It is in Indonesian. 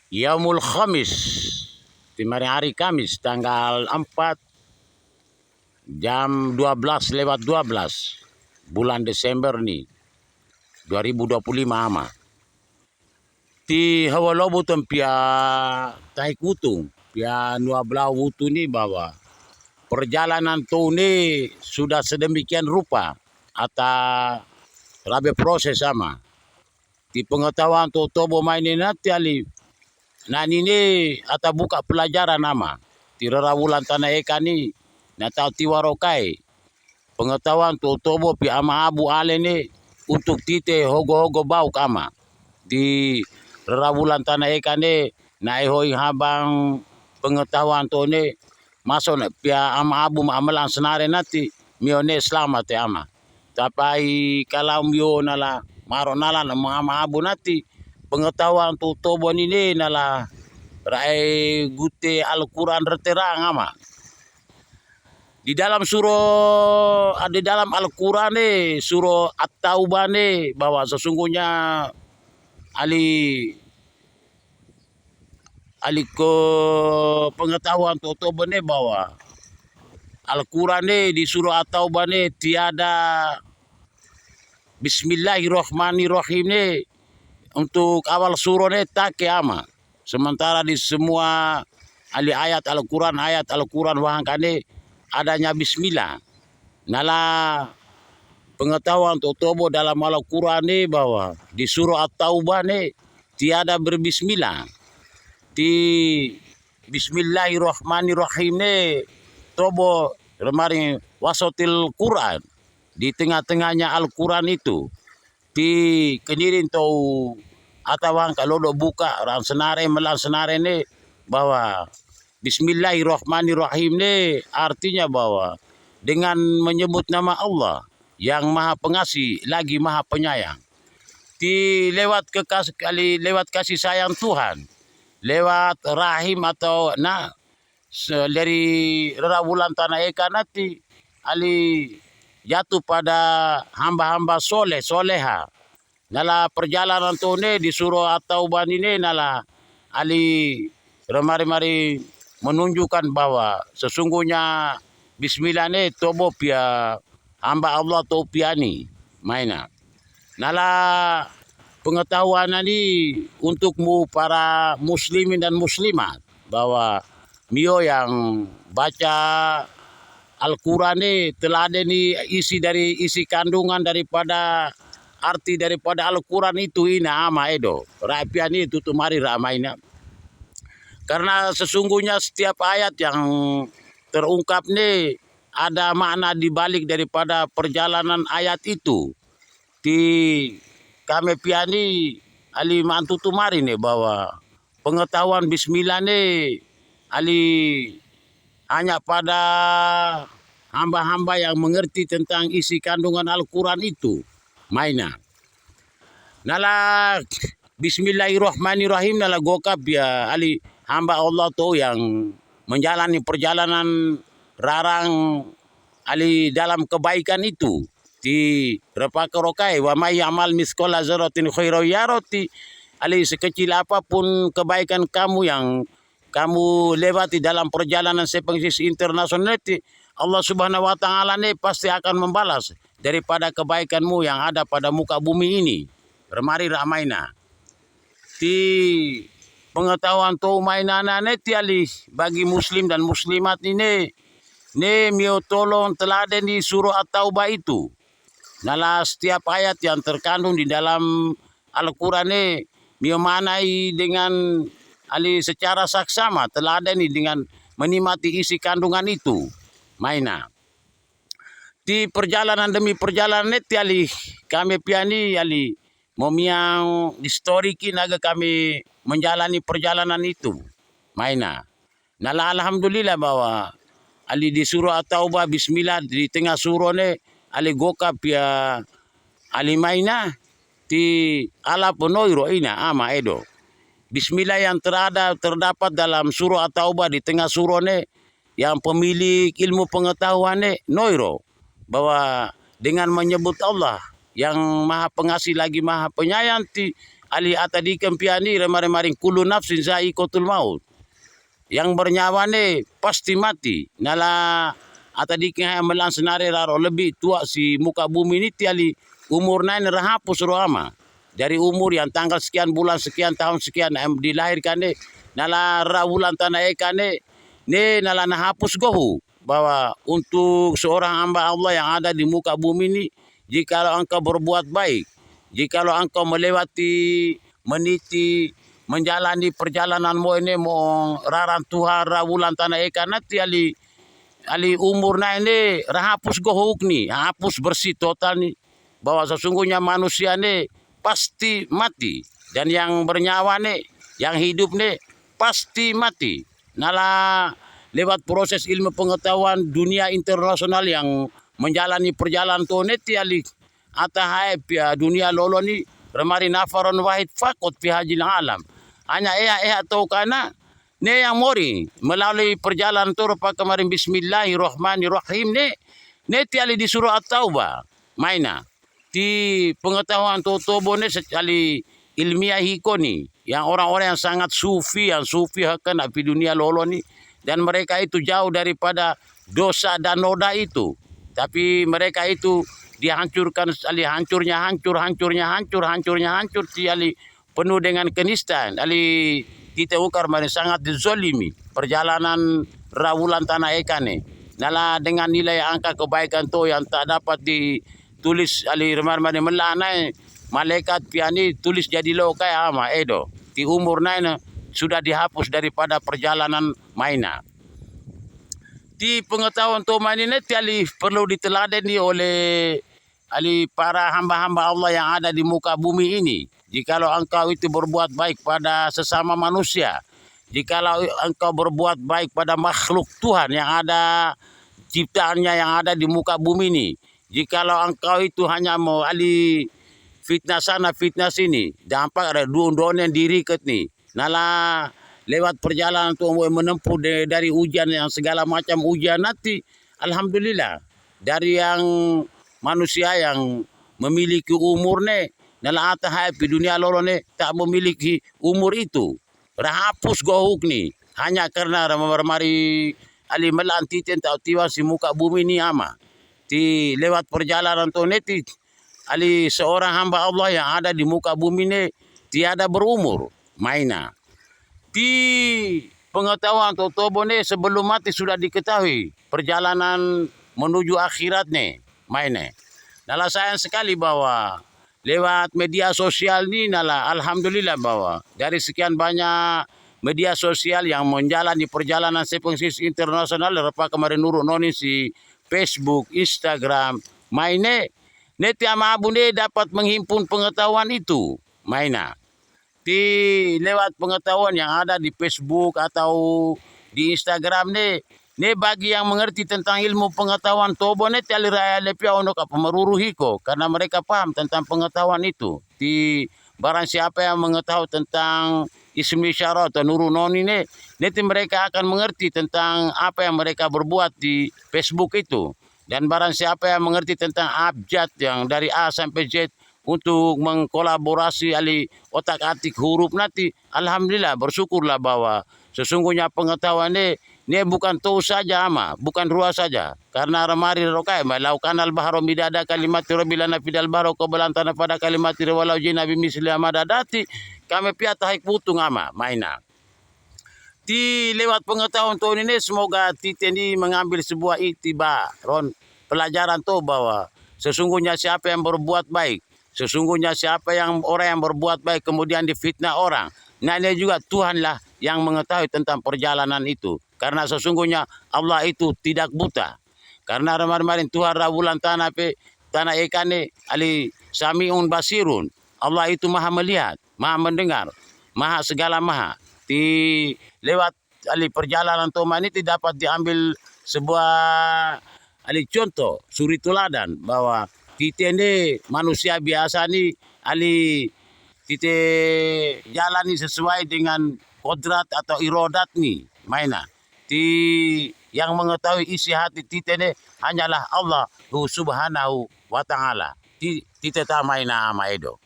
Yaumul Khamis, di hari Kamis tanggal 4 jam 12 lewat 12 bulan Desember nih 2025 ama. Ti hawalobo tempia tai kutung pia nua belau wutu ni bahwa perjalanan tu ni sudah sedemikian rupa ata rabe proses sama. Di pengetahuan tu tobo mainin nanti ali nani ni ata buka pelajaran nama. Ti rarawulan tanah eka ni natau tiwarokai. Pengetahuan tu tobo pi ama abu ale ni untuk tite hogo-hogo bau kama. Di rarawulan tanah eka ni naihoi habang pengetahuan tu ni masuk na pia ama abu amalan senare nanti mione selamat ya ama. Tapi kalau mio nala maro nala na ama abu nanti pengetahuan tu tobo ni nala rae gute Al-Quran reterang ama. Di dalam di dalam Al-Quran surah At-Taubah bahwa sesungguhnya ali ke pengetahuan totobo bahwa Al-Quran di surah At-Taubah tiada Bismillahirrahmanirrahim untuk awal surah tak ama. Sementara di semua ayat Al-Quran wahangkane adanya bismillah. Nala pengetahuan totobo dalam Al-Quran bahwa di surah At-Taubah tiada berbismillah. Di Bismillahirrahmanirrahim tobo remari wasotil Quran di tengah-tengahnya Al-Quran itu di kenirin tau atawang kalau do buka ran senare melan senare bahwa Bismillahirrahmanirrahim artinya bahwa dengan menyebut nama Allah yang Maha Pengasih lagi Maha Penyayang. Lewat kasih sayang Tuhan, lewat rahim atau dari rarawulan tanah eka nanti ali jatuh pada hamba-hamba soleha. Nala perjalanan tu di surah At-Taubah ini nala ali remari-mari menunjukkan bahwa sesungguhnya bismillah tobo pia hamba Allah to piani maina. Nala pengetahuan ini untukmu para muslimin dan muslimat bahwa mio yang baca Al-Quran teladeni isi kandungan daripada arti daripada Al-Quran itu ina ama edo. Rapian itu tumari ramaina. Karena sesungguhnya setiap ayat yang terungkap ada makna dibalik daripada perjalanan ayat itu. Kami piani ali mantu tumari bahwa pengetahuan bismillah ali hanya pada hamba-hamba yang mengerti tentang isi kandungan Al-Quran itu. Maina. Nala Bismillahirrahmanirrahim nala gokap ya ali hamba Allah tu yang menjalani perjalanan rarang ali dalam kebaikan itu. Di repakarokai wa may amal miskola zaratin khairu yarati ali sekecil apapun kebaikan kamu yang kamu lewati dalam perjalanan sepengsis internasional Allah Subhanahu wa taala pasti akan membalas daripada kebaikanmu yang ada pada muka bumi ini. Remari ramaina. Di pengetahuan tu mainana tiali bagi muslim dan muslimat ini mio tolong teladen di surah At-Taubah itu. Nala setiap ayat yang terkandung di dalam Al-Quran mio manai dengan ali secara saksama teladen dengan menikmati isi kandungan itu. Maina. Di perjalanan demi perjalanan ali kami piani ali momiang historiki naga kami menjalani perjalanan itu. Maina. Nala alhamdulillah bahwa ali di surah At-Taubah bismillah di tengah surah ali gokap ya ali maina ti ala penoiro ina ama edo. Bismillah yang terdapat dalam surah At-Taubah di tengah surah yang pemilik ilmu pengetahuan noiro bahwa dengan menyebut Allah yang Maha Pengasih lagi Maha Penyayang ali atadikan piani remari-maring kullu nafsin za'iqatul maut. Yang bernyawa ne pasti mati. Nala atadikan yang melang senare raro lebih tua si muka bumi ini tiali umur nain rahapus roama. Dari umur yang tanggal sekian bulan sekian tahun sekian dilahirkan ne nala rawulan tanah eka ne nala nahapus gohu bahwa untuk seorang hamba Allah yang ada di muka bumi ini, jikalau engkau berbuat baik, jikalau engkau melewati, meniti, menjalani perjalananmu ini mau raran Tuhan rawulan tanah eka nanti ali umur na ini rahapus gohuk nih, hapus bersih total nih, bahwa sesungguhnya manusia nih pasti mati, dan yang bernyawa nih, yang hidup nih pasti mati. Nala lewat proses ilmu pengetahuan dunia internasional yang menjalani perjalanan tuh neti ali atahai pia dunia lolo ni remari nafaron wahid fakot fi hajil alam. Hanya tahu karena ne yang mori melalui perjalanan tuh rupa kemarin bismillahirrahmanirrahim ne tiali di surah At-Taubah maina di pengetahuan tobo ne sekali ilmiah hikoni yang orang-orang yang sangat sufi akan di dunia lolo ni, dan mereka itu jauh daripada dosa dan noda itu, tapi mereka itu dihancurkan sekali, hancurnya hancur tiali penuh dengan kenistaan ali kita ukar mari sangat dizolimi perjalanan rawulan tanah eka nih nala dengan nilai angka kebaikan to yang tak dapat ditulis ali remar-remar melanai malaikat piani tulis jadi lo kayak ama edo di umur naina sudah dihapus daripada perjalanan maina. Di pengetahuan Tuhan ini tiali perlu diteladani oleh para hamba-hamba Allah yang ada di muka bumi ini. Jikalau engkau itu berbuat baik pada sesama manusia, jikalau engkau berbuat baik pada makhluk Tuhan yang ada ciptaannya yang ada di muka bumi ini, jikalau engkau itu hanya mau fitnah sana fitnah sini, dampak ada duon yang diri ket nih. Nala lewat perjalanan tuh menempuh dari ujian yang segala macam ujian nanti, alhamdulillah dari yang manusia yang memiliki umur ne nala atahai di dunia lolo ne tak memiliki umur itu rahapus gohuk nih hanya karena remari melanti tentang tiwa si muka bumi ini ama di lewat perjalanan tuh neti seorang hamba Allah yang ada di muka bumi ini tiada berumur maina. Di pengetahuan totobo ne sebelum mati sudah diketahui perjalanan menuju akhirat nih maine. Nala sayang sekali bahwa lewat media sosial ini nala alhamdulillah bahwa dari sekian banyak media sosial yang menjalani perjalanan sepengsis internasional lepas kemarin nurut noni si Facebook, Instagram, maine neti ama abu ne dapat menghimpun pengetahuan itu maina. Di lewat pengetahuan yang ada di Facebook atau di Instagram ne bagi yang mengerti tentang ilmu pengetahuan tobo ne tiali raya lepia untuk apa meruruhiko karena mereka paham tentang pengetahuan itu. Di barang siapa yang mengetahui tentang ismi syarat atau nurunoni ne nanti mereka akan mengerti tentang apa yang mereka berbuat di Facebook itu. Dan barang siapa yang mengerti tentang abjad yang dari A sampai Z untuk mengkolaborasi otak atik huruf nanti, alhamdulillah bersyukurlah bahwa sesungguhnya pengetahuan ini bukan tahu saja ama, bukan ruas saja. Karena remari rokai laukan al bahro midada kalimat rabilana fidal bahro kebalantana pada kalimat walau jina bimisli amadadati kami piata haik putung ama maina. Di lewat pengetahuan tahun ini semoga titendi mengambil sebuah iktibaron pelajaran tuh bahwa sesungguhnya siapa yang berbuat baik, sesungguhnya siapa yang orang yang berbuat baik kemudian difitnah orang. Nah ini juga Tuhanlah yang mengetahui tentang perjalanan itu. Karena sesungguhnya Allah itu tidak buta. Karena remarin Tuhan rawulan tanah ekane samiun basirun. Allah itu maha melihat, maha mendengar, maha segala maha. Di lewat perjalanan Tuhan ini dapat diambil sebuah contoh suri teladan bahwa kita ini manusia biasa nih kita jalani sesuai dengan kodrat atau irodat nih maina. Yang mengetahui isi hati kita ini hanyalah Allah subhanahu wa ta'ala. Kita tak maina ama edo.